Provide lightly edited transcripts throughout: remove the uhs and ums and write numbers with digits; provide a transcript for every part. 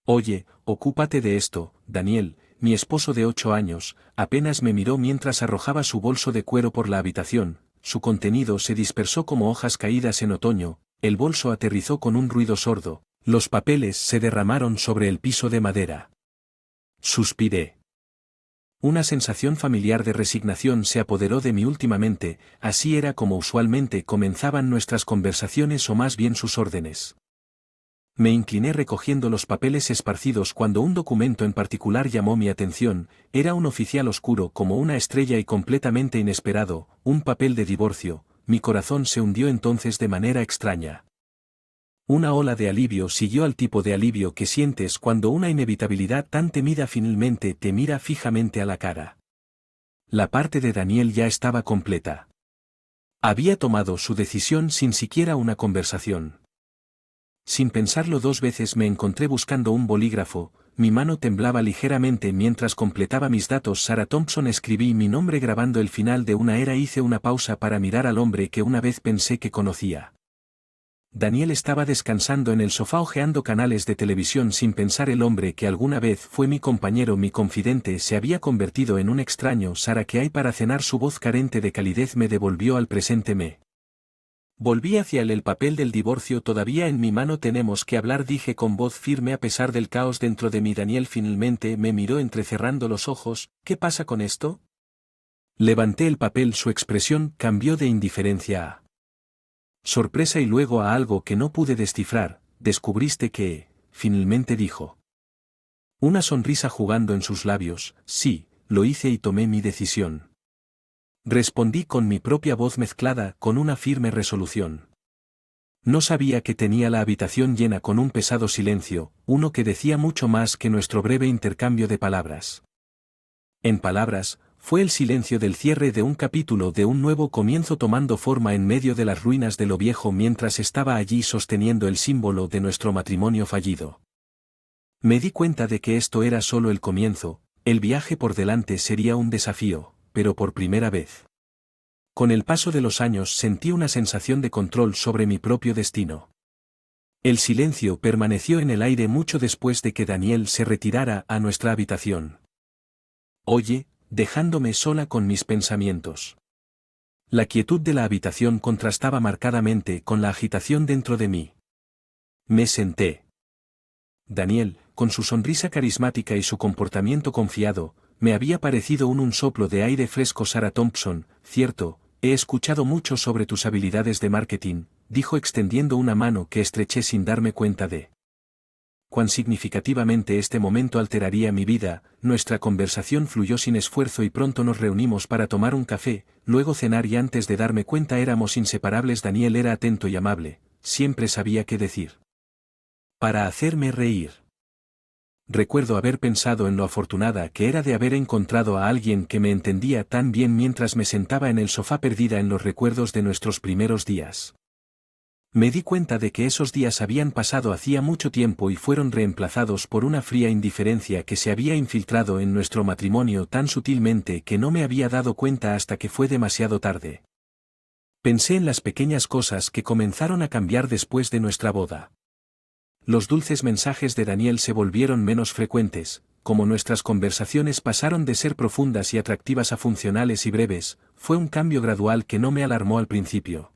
Oye, ocúpate de esto, Daniel. Mi esposo de 8 años, apenas me miró mientras arrojaba su bolso de cuero por la habitación, su contenido se dispersó como hojas caídas en otoño, el bolso aterrizó con un ruido sordo, los papeles se derramaron sobre el piso de madera. Suspiré. Una sensación familiar de resignación se apoderó de mí últimamente, así era como usualmente comenzaban nuestras conversaciones o más bien sus órdenes. Me incliné recogiendo los papeles esparcidos cuando un documento en particular llamó mi atención, era un oficial oscuro como una estrella y completamente inesperado, un papel de divorcio, mi corazón se hundió entonces de manera extraña. Una ola de alivio siguió al tipo de alivio que sientes cuando una inevitabilidad tan temida finalmente te mira fijamente a la cara. La parte de Daniel ya estaba completa. Había tomado su decisión sin siquiera una conversación. Sin pensarlo 2 veces me encontré buscando un bolígrafo, mi mano temblaba ligeramente mientras completaba mis datos. Sarah Thompson, escribí mi nombre grabando el final de una era. Hice una pausa para mirar al hombre que una vez pensé que conocía. Daniel estaba descansando en el sofá hojeando canales de televisión sin pensar. El hombre que alguna vez fue mi compañero, mi confidente, se había convertido en un extraño. Sara, ¿qué hay para cenar? Su voz carente de calidez me devolvió al presente. Volví hacia él, el papel del divorcio todavía en mi mano. Tenemos que hablar, dije con voz firme a pesar del caos dentro de mí. Daniel finalmente me miró entrecerrando los ojos. ¿Qué pasa con esto? Levanté el papel, su expresión cambió de indiferencia a sorpresa y luego a algo que no pude descifrar. Descubriste que, finalmente dijo. Una sonrisa jugando en sus labios. Sí, lo hice y tomé mi decisión. Respondí con mi propia voz mezclada con una firme resolución. No sabía que tenía la habitación llena con un pesado silencio, uno que decía mucho más que nuestro breve intercambio de palabras. En palabras, fue el silencio del cierre de un capítulo, de un nuevo comienzo tomando forma en medio de las ruinas de lo viejo mientras estaba allí sosteniendo el símbolo de nuestro matrimonio fallido. Me di cuenta de que esto era solo el comienzo, el viaje por delante sería un desafío, pero por primera vez. Con el paso de los años sentí una sensación de control sobre mi propio destino. El silencio permaneció en el aire mucho después de que Daniel se retirara a nuestra habitación. Oye, dejándome sola con mis pensamientos. La quietud de la habitación contrastaba marcadamente con la agitación dentro de mí. Me senté. Daniel, con su sonrisa carismática y su comportamiento confiado, me había parecido un soplo de aire fresco. Sarah Thompson, cierto, he escuchado mucho sobre tus habilidades de marketing, dijo extendiendo una mano que estreché sin darme cuenta de cuán significativamente este momento alteraría mi vida. Nuestra conversación fluyó sin esfuerzo y pronto nos reunimos para tomar un café, luego cenar y antes de darme cuenta éramos inseparables. Daniel era atento y amable, siempre sabía qué decir para hacerme reír. Recuerdo haber pensado en lo afortunada que era de haber encontrado a alguien que me entendía tan bien mientras me sentaba en el sofá perdida en los recuerdos de nuestros primeros días. Me di cuenta de que esos días habían pasado hacía mucho tiempo y fueron reemplazados por una fría indiferencia que se había infiltrado en nuestro matrimonio tan sutilmente que no me había dado cuenta hasta que fue demasiado tarde. Pensé en las pequeñas cosas que comenzaron a cambiar después de nuestra boda. Los dulces mensajes de Daniel se volvieron menos frecuentes, como nuestras conversaciones pasaron de ser profundas y atractivas a funcionales y breves, fue un cambio gradual que no me alarmó al principio.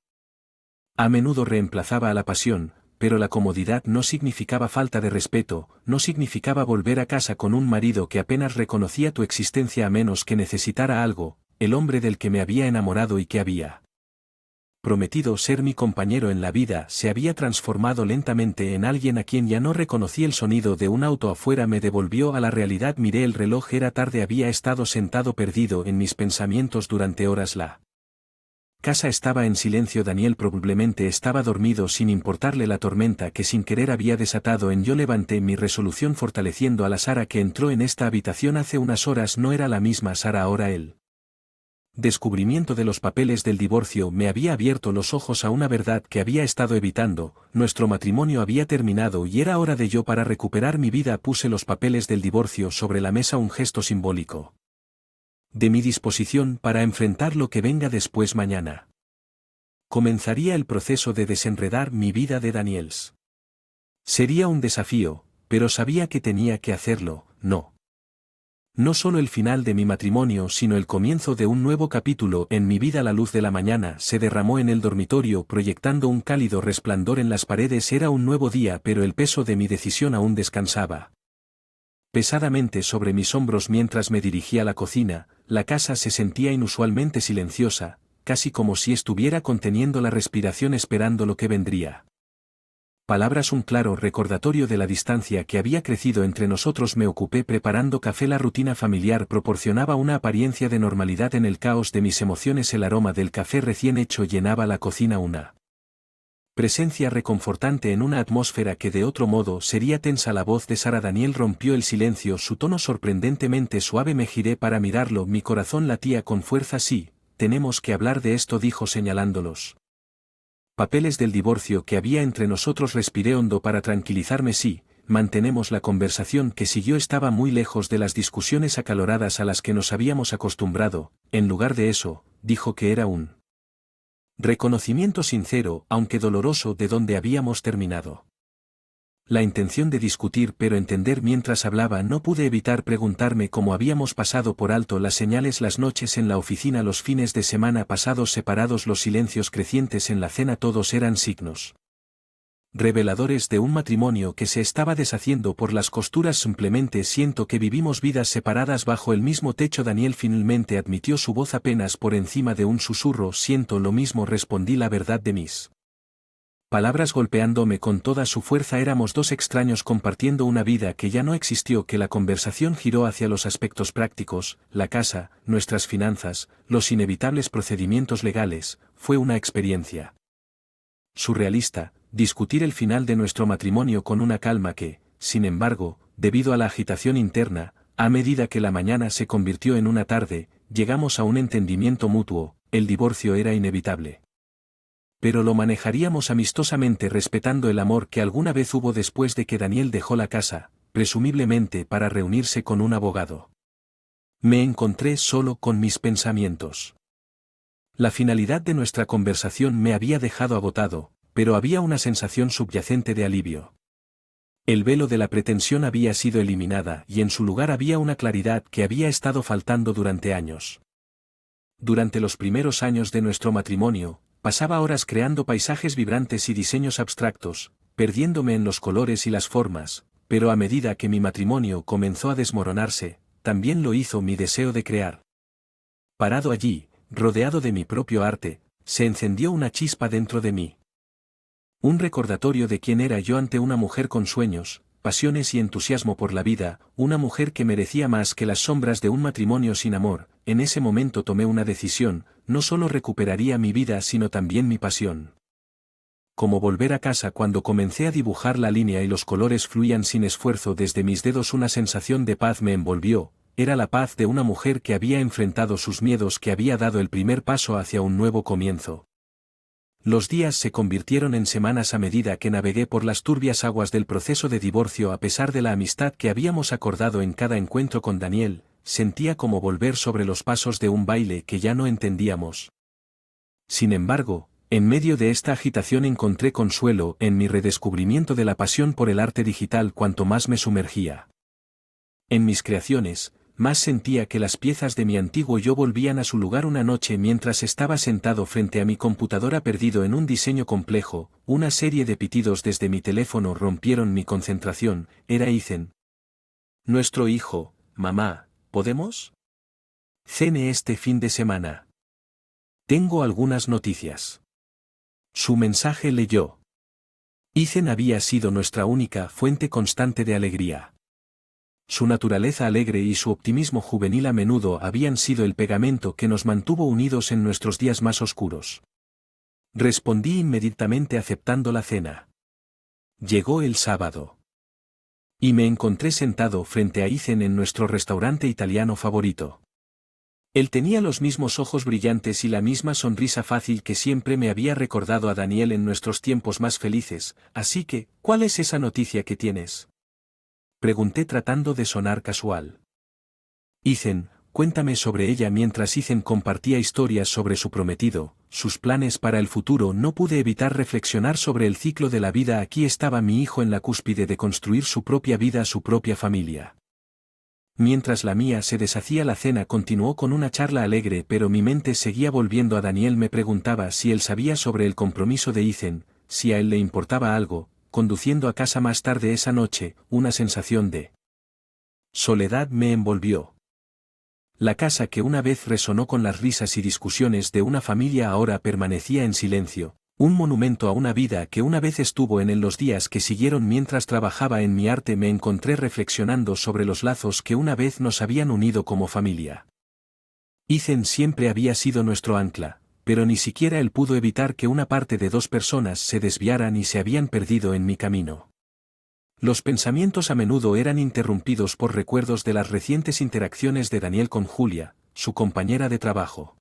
A menudo reemplazaba a la pasión, pero la comodidad no significaba falta de respeto, no significaba volver a casa con un marido que apenas reconocía tu existencia a menos que necesitara algo, el hombre del que me había enamorado y que había prometido ser mi compañero en la vida se había transformado lentamente en alguien a quien ya no reconocí. El sonido de un auto afuera me devolvió a la realidad. Miré el reloj, era tarde, había estado sentado perdido en mis pensamientos durante horas. La casa estaba en silencio. Daniel probablemente estaba dormido sin importarle la tormenta que sin querer había desatado en yo. Levanté mi resolución fortaleciendo a la Sara que entró en esta habitación hace unas horas. No era la misma Sara ahora. El descubrimiento de los papeles del divorcio me había abierto los ojos a una verdad que había estado evitando. Nuestro matrimonio había terminado y era hora de yo para recuperar mi vida. Puse los papeles del divorcio sobre la mesa, un gesto simbólico de mi disposición para enfrentar lo que venga después. Mañana comenzaría el proceso de desenredar mi vida de Daniels. Sería un desafío, pero sabía que tenía que hacerlo, no. No solo el final de mi matrimonio sino el comienzo de un nuevo capítulo en mi vida. La luz de la mañana se derramó en el dormitorio proyectando un cálido resplandor en las paredes. Era un nuevo día pero el peso de mi decisión aún descansaba pesadamente sobre mis hombros mientras me dirigía a la cocina. La casa se sentía inusualmente silenciosa, casi como si estuviera conteniendo la respiración esperando lo que vendría. Palabras, un claro recordatorio de la distancia que había crecido entre nosotros. Me ocupé preparando café. La rutina familiar proporcionaba una apariencia de normalidad en el caos de mis emociones. El aroma del café recién hecho llenaba la cocina, una presencia reconfortante en una atmósfera que de otro modo sería tensa. La voz de Sara Daniel rompió el silencio, su tono sorprendentemente suave. Me giré para mirarlo, mi corazón latía con fuerza. Sí, tenemos que hablar de esto, dijo señalándolos papeles del divorcio que había entre nosotros. Respiré hondo para tranquilizarme. Sí, mantenemos la conversación que siguió estaba muy lejos de las discusiones acaloradas a las que nos habíamos acostumbrado. En lugar de eso, dijo que era un reconocimiento sincero, aunque doloroso, de donde habíamos terminado. La intención de discutir pero entender. Mientras hablaba no pude evitar preguntarme cómo habíamos pasado por alto las señales, las noches en la oficina, los fines de semana pasados separados, los silencios crecientes en la cena. Todos eran signos reveladores de un matrimonio que se estaba deshaciendo por las costuras. Simplemente siento que vivimos vidas separadas bajo el mismo techo. Daniel finalmente admitió, su voz apenas por encima de un susurro. Siento lo mismo, respondí, la verdad de mis palabras golpeándome con toda su fuerza. Éramos dos extraños compartiendo una vida que ya no existió. Que la conversación giró hacia los aspectos prácticos, la casa, nuestras finanzas, los inevitables procedimientos legales. Fue una experiencia surrealista, discutir el final de nuestro matrimonio con una calma que, sin embargo, debido a la agitación interna, a medida que la mañana se convirtió en una tarde, llegamos a un entendimiento mutuo. El divorcio era inevitable. Pero lo manejaríamos amistosamente, respetando el amor que alguna vez hubo. Después de que Daniel dejó la casa, presumiblemente para reunirse con un abogado, me encontré solo con mis pensamientos. La finalidad de nuestra conversación me había dejado agotado, pero había una sensación subyacente de alivio. El velo de la pretensión había sido eliminada y en su lugar había una claridad que había estado faltando durante años. Durante los primeros años de nuestro matrimonio, pasaba horas creando paisajes vibrantes y diseños abstractos, perdiéndome en los colores y las formas, pero a medida que mi matrimonio comenzó a desmoronarse, también lo hizo mi deseo de crear. Parado allí, rodeado de mi propio arte, se encendió una chispa dentro de mí. Un recordatorio de quién era yo ante una mujer con sueños, pasiones y entusiasmo por la vida, una mujer que merecía más que las sombras de un matrimonio sin amor. En ese momento tomé una decisión, no solo recuperaría mi vida sino también mi pasión. Como volver a casa. Cuando comencé a dibujar la línea y los colores fluían sin esfuerzo desde mis dedos, una sensación de paz me envolvió. Era la paz de una mujer que había enfrentado sus miedos, que había dado el primer paso hacia un nuevo comienzo. Los días se convirtieron en semanas a medida que navegué por las turbias aguas del proceso de divorcio. A pesar de la amistad que habíamos acordado en cada encuentro con Daniel, sentía como volver sobre los pasos de un baile que ya no entendíamos. Sin embargo, en medio de esta agitación encontré consuelo en mi redescubrimiento de la pasión por el arte digital. Cuanto más me sumergía en mis creaciones, más sentía que las piezas de mi antiguo yo volvían a su lugar. Una noche, mientras estaba sentado frente a mi computadora perdido en un diseño complejo, una serie de pitidos desde mi teléfono rompieron mi concentración. Era Ethan. Nuestro hijo. Mamá, ¿podemos cene este fin de semana? Tengo algunas noticias. Su mensaje leyó. Ethan había sido nuestra única fuente constante de alegría. Su naturaleza alegre y su optimismo juvenil a menudo habían sido el pegamento que nos mantuvo unidos en nuestros días más oscuros. Respondí inmediatamente aceptando la cena. Llegó el sábado. Y me encontré sentado frente a Ethan en nuestro restaurante italiano favorito. Él tenía los mismos ojos brillantes y la misma sonrisa fácil que siempre me había recordado a Daniel en nuestros tiempos más felices. Así que, ¿cuál es esa noticia que tienes?, pregunté tratando de sonar casual. Ethan, cuéntame sobre ella. Mientras Ethan compartía historias sobre su prometido, sus planes para el futuro, no pude evitar reflexionar sobre el ciclo de la vida. Aquí estaba mi hijo en la cúspide de construir su propia vida, su propia familia. Mientras la mía se deshacía, la cena continuó con una charla alegre, pero mi mente seguía volviendo a Daniel. Me preguntaba si él sabía sobre el compromiso de Ethan, si a él le importaba algo. Conduciendo a casa más tarde esa noche, una sensación de soledad me envolvió. La casa, que una vez resonó con las risas y discusiones de una familia, ahora permanecía en silencio, un monumento a una vida que una vez estuvo en él. Los días que siguieron mientras trabajaba en mi arte me encontré reflexionando sobre los lazos que una vez nos habían unido como familia. Ethan siempre había sido nuestro ancla, pero ni siquiera él pudo evitar que una parte de dos personas se desviaran y se habían perdido en mi camino. Los pensamientos a menudo eran interrumpidos por recuerdos de las recientes interacciones de Daniel con Julia, su compañera de trabajo.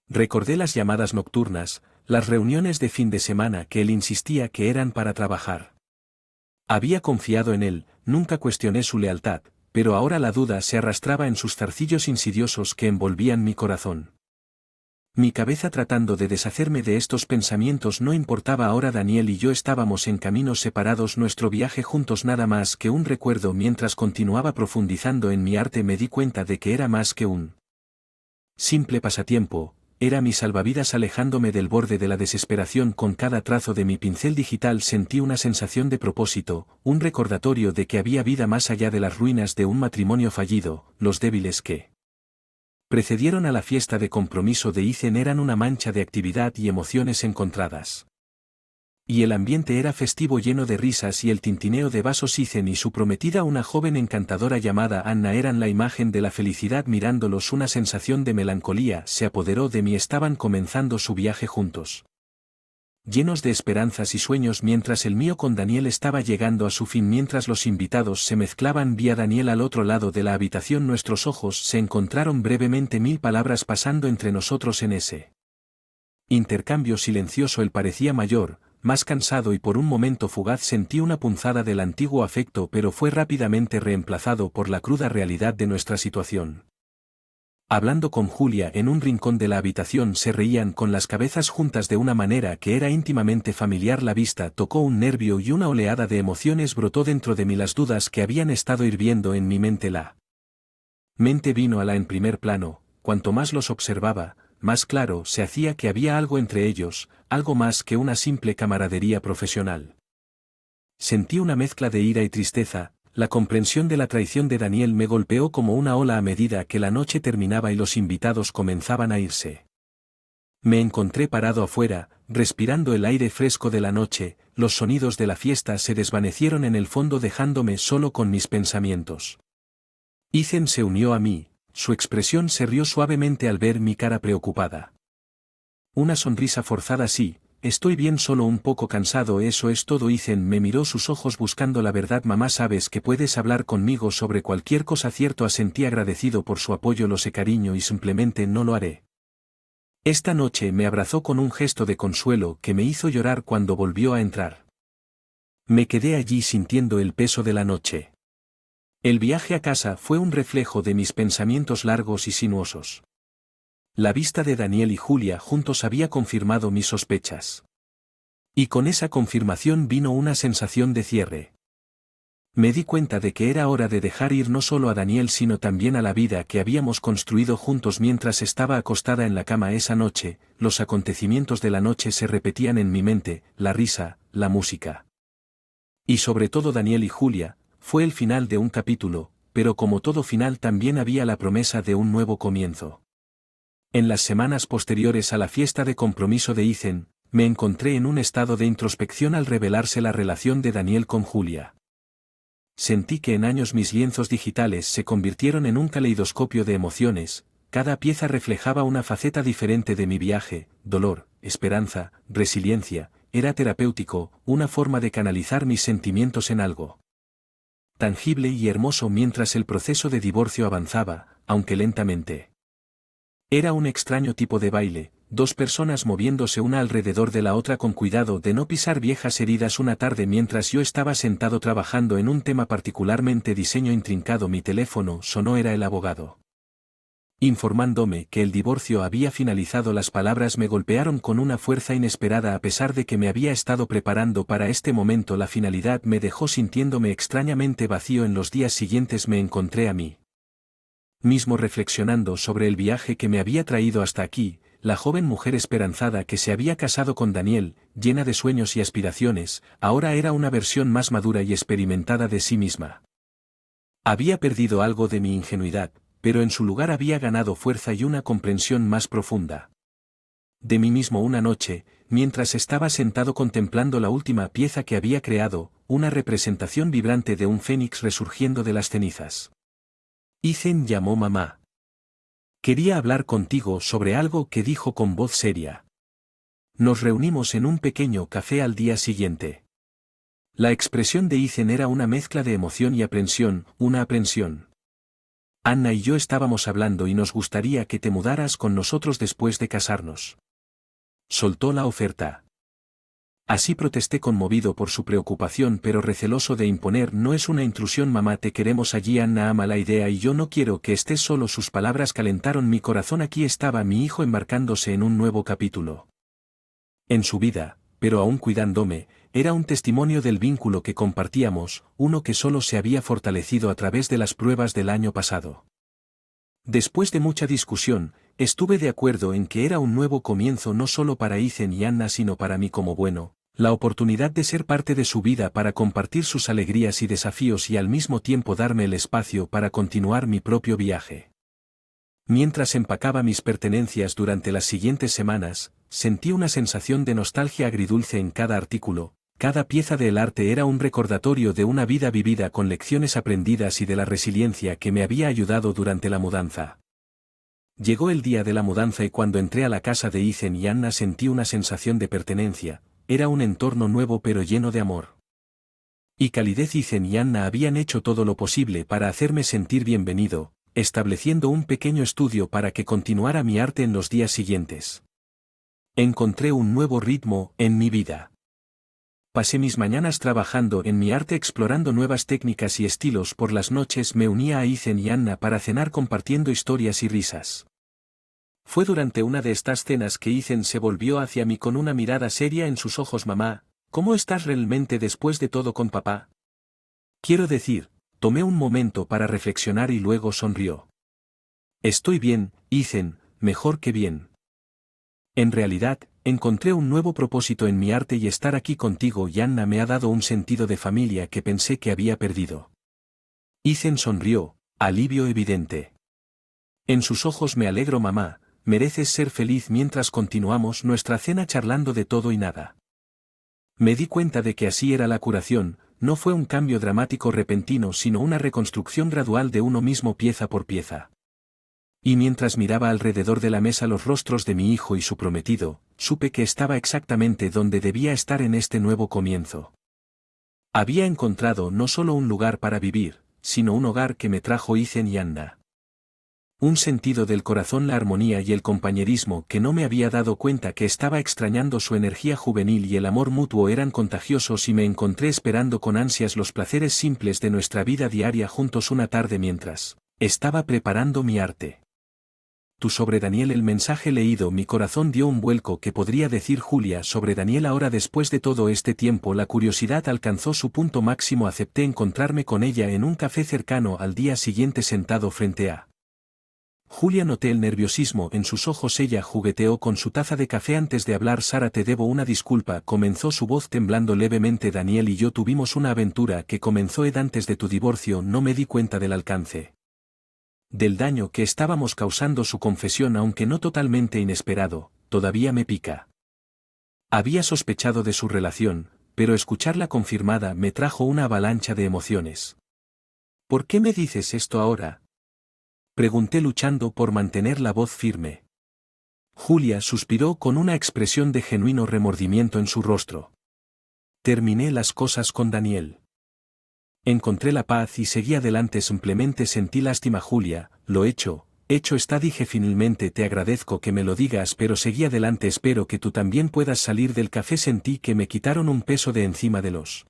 Recordé las llamadas nocturnas, las reuniones de fin de semana que él insistía que eran para trabajar. Había confiado en él, nunca cuestioné su lealtad, pero ahora la duda se arrastraba en sus zarcillos insidiosos que envolvían mi corazón. Mi cabeza tratando de deshacerme de estos pensamientos. No importaba ahora. Daniel y yo estábamos en caminos separados, nuestro viaje juntos nada más que un recuerdo. Mientras continuaba profundizando en mi arte me di cuenta de que era más que un simple pasatiempo, era mi salvavidas, alejándome del borde de la desesperación. Con cada trazo de mi pincel digital sentí una sensación de propósito, un recordatorio de que había vida más allá de las ruinas de un matrimonio fallido. Los débiles que precedieron a la fiesta de compromiso de Ethan eran una mancha de actividad y emociones encontradas. Y el ambiente era festivo, lleno de risas y el tintineo de vasos. Ethan y su prometida, una joven encantadora llamada Anna, eran la imagen de la felicidad. Mirándolos, una sensación de melancolía se apoderó de mí. Estaban comenzando su viaje juntos, llenos de esperanzas y sueños, mientras el mío con Daniel estaba llegando a su fin. Mientras los invitados se mezclaban, vi a Daniel al otro lado de la habitación. Nuestros ojos se encontraron brevemente, 1000 palabras pasando entre nosotros en ese intercambio silencioso. Él parecía mayor, más cansado y por un momento fugaz sentí una punzada del antiguo afecto, pero fue rápidamente reemplazado por la cruda realidad de nuestra situación. Hablando con Julia en un rincón de la habitación, se reían con las cabezas juntas de una manera que era íntimamente familiar. La vista tocó un nervio y una oleada de emociones brotó dentro de mí. Las dudas que habían estado hirviendo en mi mente, la mente vino a la en primer plano. Cuanto más los observaba, más claro se hacía que había algo entre ellos, algo más que una simple camaradería profesional. Sentí una mezcla de ira y tristeza. La comprensión de la traición de Daniel me golpeó como una ola a medida que la noche terminaba y los invitados comenzaban a irse. Me encontré parado afuera, respirando el aire fresco de la noche. Los sonidos de la fiesta se desvanecieron en el fondo, dejándome solo con mis pensamientos. Ethan se unió a mí, su expresión se rió suavemente al ver mi cara preocupada. Una sonrisa forzada. Sí, estoy bien, solo un poco cansado, eso es todo. Ethan me miró, sus ojos buscando la verdad. Mamá, sabes que puedes hablar conmigo sobre cualquier cosa. Cierto, asentí agradecido por su apoyo. Lo sé, cariño, y simplemente no lo haré. Esta noche me abrazó con un gesto de consuelo que me hizo llorar cuando volvió a entrar. Me quedé allí sintiendo el peso de la noche. El viaje a casa fue un reflejo de mis pensamientos largos y sinuosos. La vista de Daniel y Julia juntos había confirmado mis sospechas. Y con esa confirmación vino una sensación de cierre. Me di cuenta de que era hora de dejar ir no solo a Daniel sino también a la vida que habíamos construido juntos. Mientras estaba acostada en la cama esa noche, los acontecimientos de la noche se repetían en mi mente, la risa, la música. Y sobre todo Daniel y Julia. Fue el final de un capítulo, pero como todo final también había la promesa de un nuevo comienzo. En las semanas posteriores a la fiesta de compromiso de Ethan, me encontré en un estado de introspección al revelarse la relación de Daniel con Julia. Sentí que en años mis lienzos digitales se convirtieron en un caleidoscopio de emociones, cada pieza reflejaba una faceta diferente de mi viaje: dolor, esperanza, resiliencia. Era terapéutico, una forma de canalizar mis sentimientos en algo tangible y hermoso. Mientras el proceso de divorcio avanzaba, aunque lentamente. Era un extraño tipo de baile, dos personas moviéndose una alrededor de la otra con cuidado de no pisar viejas heridas. Una tarde, mientras yo estaba sentado trabajando en un tema particularmente diseño intrincado, mi teléfono sonó. Era el abogado. Informándome que el divorcio había finalizado, las palabras me golpearon con una fuerza inesperada. A pesar de que me había estado preparando para este momento, la finalidad me dejó sintiéndome extrañamente vacío. En los días siguientes me encontré a mí mismo reflexionando sobre el viaje que me había traído hasta aquí. La joven mujer esperanzada que se había casado con Daniel, llena de sueños y aspiraciones, ahora era una versión más madura y experimentada de sí misma. Había perdido algo de mi ingenuidad, pero en su lugar había ganado fuerza y una comprensión más profunda de mí mismo. Una noche, mientras estaba sentado contemplando la última pieza que había creado, una representación vibrante de un fénix resurgiendo de las cenizas. Ethan llamó mamá. Quería hablar contigo sobre algo, que dijo con voz seria. Nos reunimos en un pequeño café al día siguiente. La expresión de Ethan era una mezcla de emoción y aprensión, una aprensión. Anna y yo estábamos hablando y nos gustaría que te mudaras con nosotros después de casarnos. Soltó la oferta. Así protesté, conmovido por su preocupación pero receloso de imponer. No es una intrusión, mamá, te queremos allí. Anna ama la idea y yo no quiero que estés solo. Sus palabras calentaron mi corazón. Aquí estaba mi hijo embarcándose en un nuevo capítulo en su vida, pero aún cuidándome. Era un testimonio del vínculo que compartíamos, uno que solo se había fortalecido a través de las pruebas del año pasado. Después de mucha discusión, estuve de acuerdo en que era un nuevo comienzo, no solo para Ethan y Anna sino para mí como bueno, la oportunidad de ser parte de su vida, para compartir sus alegrías y desafíos y al mismo tiempo darme el espacio para continuar mi propio viaje. Mientras empacaba mis pertenencias durante las siguientes semanas, sentí una sensación de nostalgia agridulce en cada artículo. Cada pieza del arte era un recordatorio de una vida vivida, con lecciones aprendidas y de la resiliencia que me había ayudado durante la mudanza. Llegó el día de la mudanza y cuando entré a la casa de Ethan y Anna sentí una sensación de pertenencia. Era un entorno nuevo pero lleno de amor y calidez. Ethan y Anna habían hecho todo lo posible para hacerme sentir bienvenido, estableciendo un pequeño estudio para que continuara mi arte en los días siguientes. Encontré un nuevo ritmo en mi vida. Pasé mis mañanas trabajando en mi arte, explorando nuevas técnicas y estilos. Por las noches me unía a Ethan y Anna para cenar, compartiendo historias y risas. Fue durante una de estas cenas que Ethan se volvió hacia mí con una mirada seria en sus ojos. Mamá, ¿cómo estás realmente después de todo con papá? Quiero decir, tomé un momento para reflexionar y luego sonrió. Estoy bien, Ethan, mejor que bien. En realidad, encontré un nuevo propósito en mi arte y estar aquí contigo y Anna me ha dado un sentido de familia que pensé que había perdido. Ethan sonrió, alivio evidente. En sus ojos: me alegro, mamá, mereces ser feliz. Mientras continuamos nuestra cena charlando de todo y nada. Me di cuenta de que así era la curación. No fue un cambio dramático repentino sino una reconstrucción gradual de uno mismo, pieza por pieza. Y mientras miraba alrededor de la mesa los rostros de mi hijo y su prometido, supe que estaba exactamente donde debía estar en este nuevo comienzo. Había encontrado no solo un lugar para vivir, sino un hogar que me trajo Ethan y Anna. Un sentido del corazón, la armonía y el compañerismo que no me había dado cuenta que estaba extrañando. Su energía juvenil y el amor mutuo eran contagiosos y me encontré esperando con ansias los placeres simples de nuestra vida diaria juntos. Una tarde, mientras estaba preparando mi arte. Tú sobre Daniel. El mensaje leído, mi corazón dio un vuelco. ¿Qué podría decir Julia sobre Daniel ahora después de todo este tiempo? La curiosidad alcanzó su punto máximo. Acepté encontrarme con ella en un café cercano al día siguiente, sentado frente a Julia. Noté el nerviosismo en sus ojos. Ella jugueteó con su taza de café antes de hablar. Sara, te debo una disculpa, comenzó, su voz temblando levemente. Daniel y yo tuvimos una aventura que comenzó antes de tu divorcio. No me di cuenta del alcance del daño que estábamos causando. Su confesión, aunque no totalmente inesperado, todavía me pica. Había sospechado de su relación, pero escucharla confirmada me trajo una avalancha de emociones. ¿Por qué me dices esto ahora?, pregunté, luchando por mantener la voz firme. Julia suspiró con una expresión de genuino remordimiento en su rostro. Terminé las cosas con Daniel. Encontré la paz y seguí adelante. Simplemente sentí lástima. Julia, lo hecho está, dije finalmente. Te agradezco que me lo digas, pero seguí adelante. Espero que tú también puedas salir del café. Sentí que me quitaron un peso de encima de los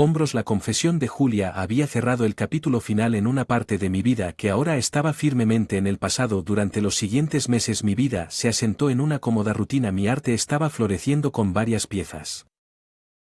Hombros. La confesión de Julia había cerrado el capítulo final en una parte de mi vida que ahora estaba firmemente en el pasado. Durante los siguientes meses mi vida se asentó en una cómoda rutina. Mi arte estaba floreciendo con varias piezas.